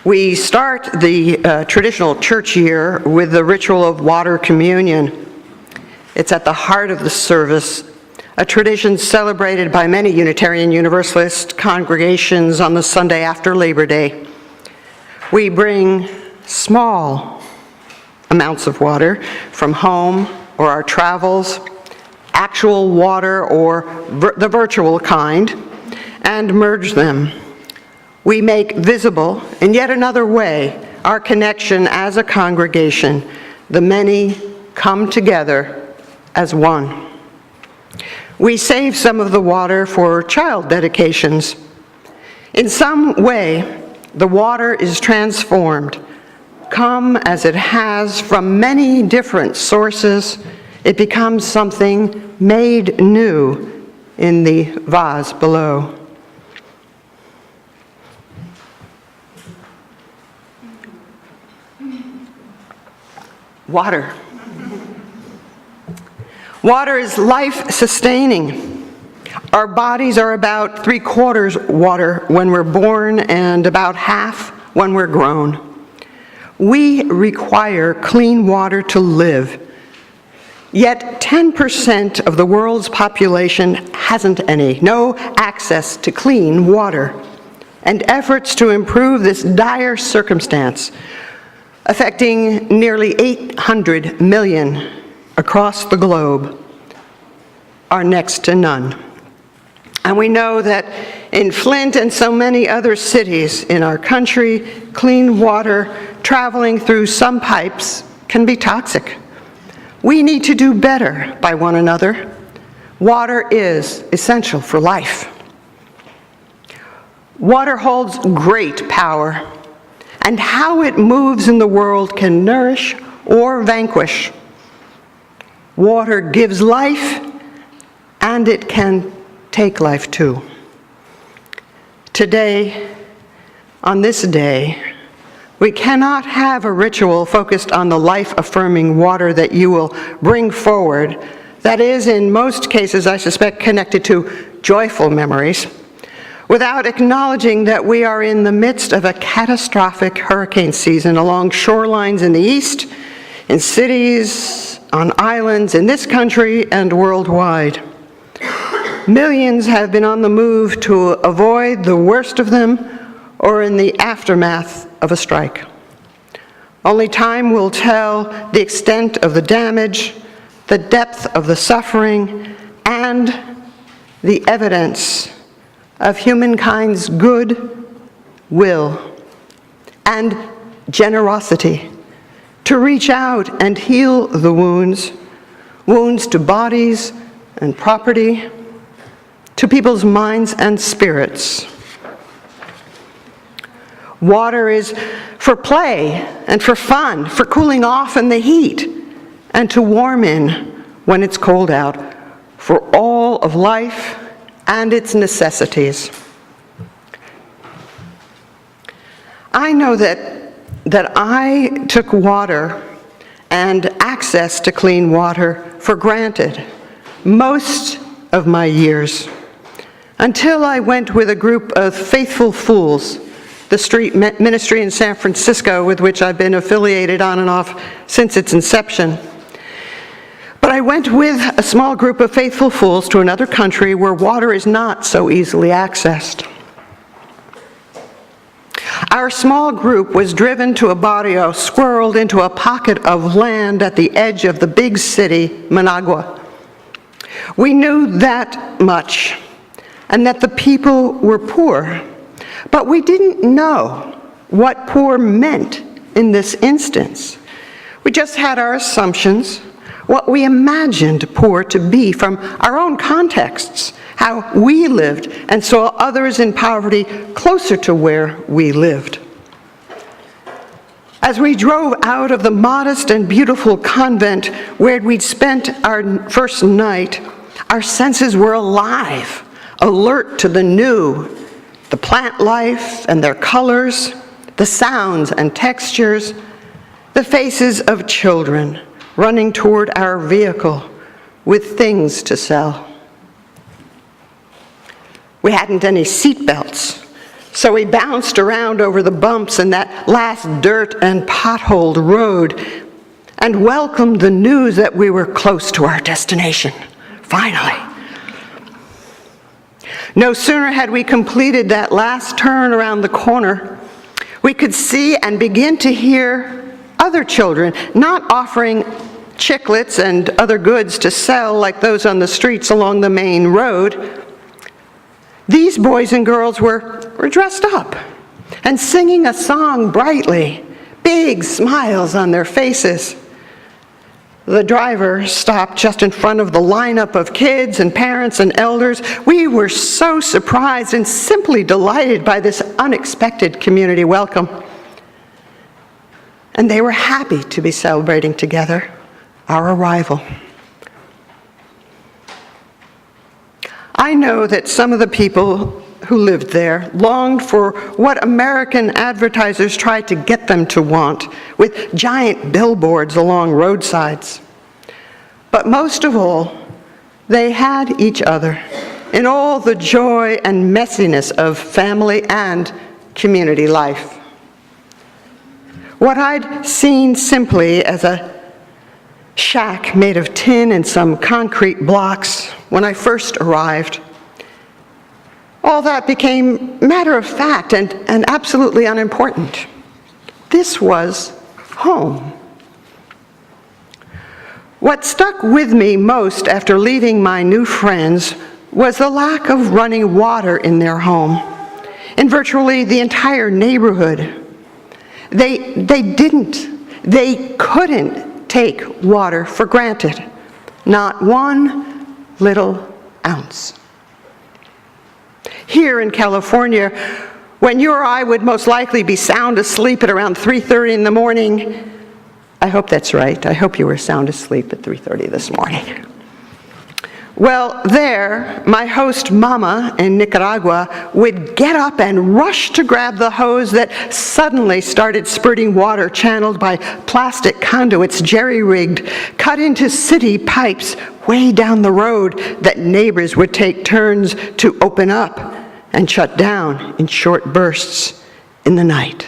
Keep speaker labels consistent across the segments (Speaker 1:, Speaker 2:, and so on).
Speaker 1: We start the traditional church year with the ritual of water communion. It's at the heart of the service, a tradition celebrated by many Unitarian Universalist congregations on the Sunday after Labor Day. We bring small amounts of water from home or our travels, actual water or the virtual kind, and merge them. We make visible, in yet another way, our connection as a congregation. The many come together as one. We save some of the water for child dedications. In some way, the water is transformed. Come as it has from many different sources, it becomes something made new in the vase below. Water. Water is life-sustaining. Our bodies are about 3/4 water when we're born and about half when we're grown. We require clean water to live. Yet 10% of the world's population hasn't any, no access to clean water. And efforts to improve this dire circumstance, affecting nearly 800 million across the globe, are next to none. And we know that in Flint and so many other cities in our country, clean water traveling through some pipes can be toxic. We need to do better by one another. Water is essential for life. Water holds great power, and how it moves in the world can nourish or vanquish. Water gives life, and it can take life too. Today, on this day, we cannot have a ritual focused on the life-affirming water that you will bring forward, that is, in most cases, I suspect, connected to joyful memories, without acknowledging that we are in the midst of a catastrophic hurricane season along shorelines in the east, in cities, on islands in this country and worldwide. Millions have been on the move to avoid the worst of them or in the aftermath of a strike. Only time will tell the extent of the damage, the depth of the suffering, and the evidence of humankind's good will and generosity to reach out and heal the wounds to bodies and property, to people's minds and spirits. Water is for play and for fun, for cooling off in the heat, and to warm in when it's cold out, for all of life and its necessities. I know that I took water and access to clean water for granted most of my years, until I went with a group of faithful fools, the street ministry in San Francisco with which I've been affiliated on and off since its inception. But I went with a small group of faithful fools to another country where water is not so easily accessed. Our small group was driven to a barrio, squirreled into a pocket of land at the edge of the big city, Managua. We knew that much, and that the people were poor, but we didn't know what poor meant in this instance. We just had our assumptions, what we imagined poor to be from our own contexts, how we lived and saw others in poverty closer to where we lived. As we drove out of the modest and beautiful convent where we'd spent our first night, our senses were alive, alert to the new, the plant life and their colors, the sounds and textures, the faces of children running toward our vehicle with things to sell. We hadn't any seat belts, So we bounced around over the bumps in that last dirt and potholed road and welcomed the news that we were close to our destination, finally. No sooner had we completed that last turn around the corner, we could see and begin to hear other children not offering chiclets and other goods to sell like those on the streets along the main road. These boys and girls were dressed up and singing a song brightly, big smiles on their faces. The driver stopped just in front of the lineup of kids and parents and elders. We were so surprised and simply delighted by this unexpected community welcome. And they were happy to be celebrating together our arrival. I know that some of the people who lived there longed for what American advertisers tried to get them to want, with giant billboards along roadsides. But most of all, they had each other in all the joy and messiness of family and community life. What I'd seen simply as a shack made of tin and some concrete blocks when I first arrived, all that became matter of fact and absolutely unimportant. This was home. What stuck with me most after leaving my new friends was the lack of running water in their home, in virtually the entire neighborhood. They couldn't take water for granted, not one little ounce. Here in California, when you or I would most likely be sound asleep at around 3:30 in the morning, I hope that's right. I hope you were sound asleep at 3:30 this morning. Well, there, my host mama in Nicaragua would get up and rush to grab the hose that suddenly started spurting water channeled by plastic conduits jerry-rigged, cut into city pipes way down the road that neighbors would take turns to open up and shut down in short bursts in the night.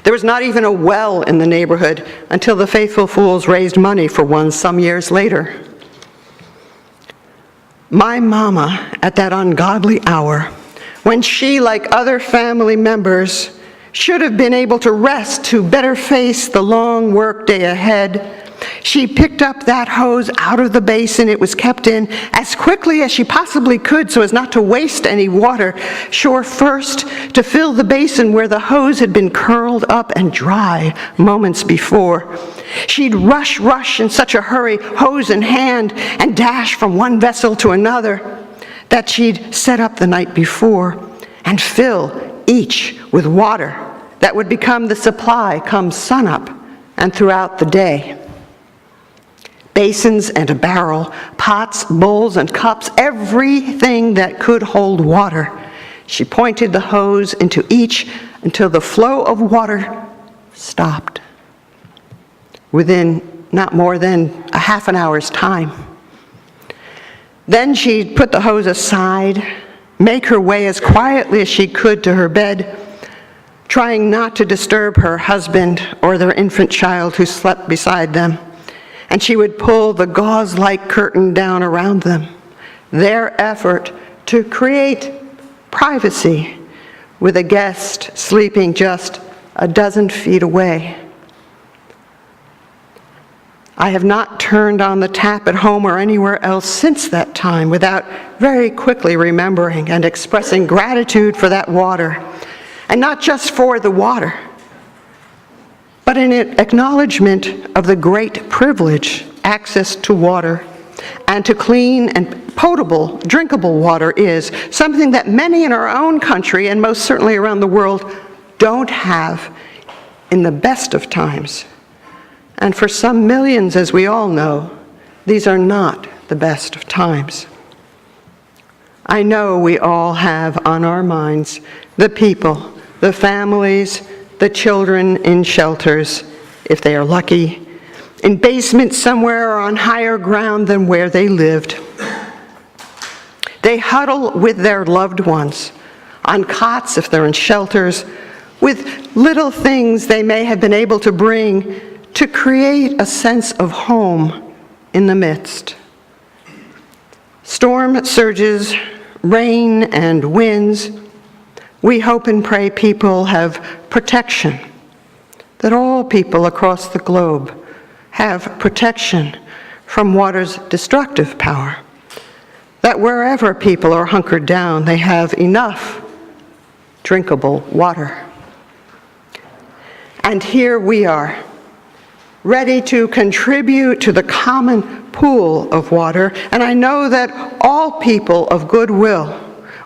Speaker 1: There was not even a well in the neighborhood until the faithful fools raised money for one some years later. My mama, at that ungodly hour, when she, like other family members, should have been able to rest to better face the long work day ahead, she picked up that hose out of the basin it was kept in as quickly as she possibly could so as not to waste any water, sure first to fill the basin where the hose had been curled up and dry moments before. She'd rush in such a hurry, hose in hand, and dash from one vessel to another that she'd set up the night before and fill each with water that would become the supply come sunup and throughout the day. Basins and a barrel, pots, bowls, and cups, everything that could hold water. She pointed the hose into each until the flow of water stopped within not more than a half an hour's time. Then she'd put the hose aside, make her way as quietly as she could to her bed, trying not to disturb her husband or their infant child who slept beside them. And she would pull the gauze-like curtain down around them, their effort to create privacy with a guest sleeping just a dozen feet away. I have not turned on the tap at home or anywhere else since that time without very quickly remembering and expressing gratitude for that water, and not just for the water, but in acknowledgement of the great privilege access to water and to clean and potable, drinkable water is, something that many in our own country and most certainly around the world don't have in the best of times. And for some millions, as we all know, these are not the best of times. I know we all have on our minds the people, the families, the children in shelters, if they are lucky, in basements somewhere or on higher ground than where they lived. They huddle with their loved ones on cots if they're in shelters, with little things they may have been able to bring to create a sense of home in the midst. Storm surges, rain and winds, we hope and pray people have protection, that all people across the globe have protection from water's destructive power, that wherever people are hunkered down, they have enough drinkable water. And here we are, ready to contribute to the common pool of water, and I know that all people of goodwill,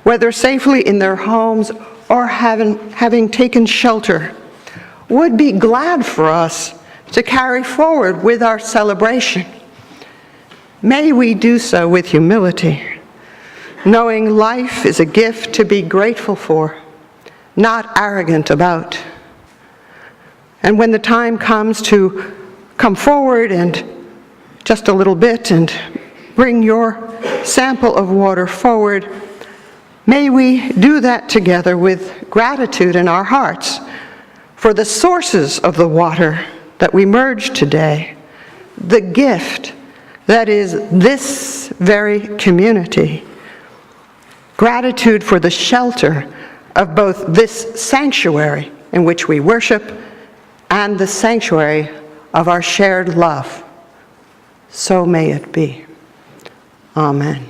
Speaker 1: whether safely in their homes or having taken shelter, would be glad for us to carry forward with our celebration. May we do so with humility, knowing life is a gift to be grateful for, not arrogant about. And when the time comes to come forward and just a little bit and bring your sample of water forward, may we do that together with gratitude in our hearts for the sources of the water that we merged today, the gift that is this very community. Gratitude for the shelter of both this sanctuary in which we worship and the sanctuary of our shared love. So may it be. Amen.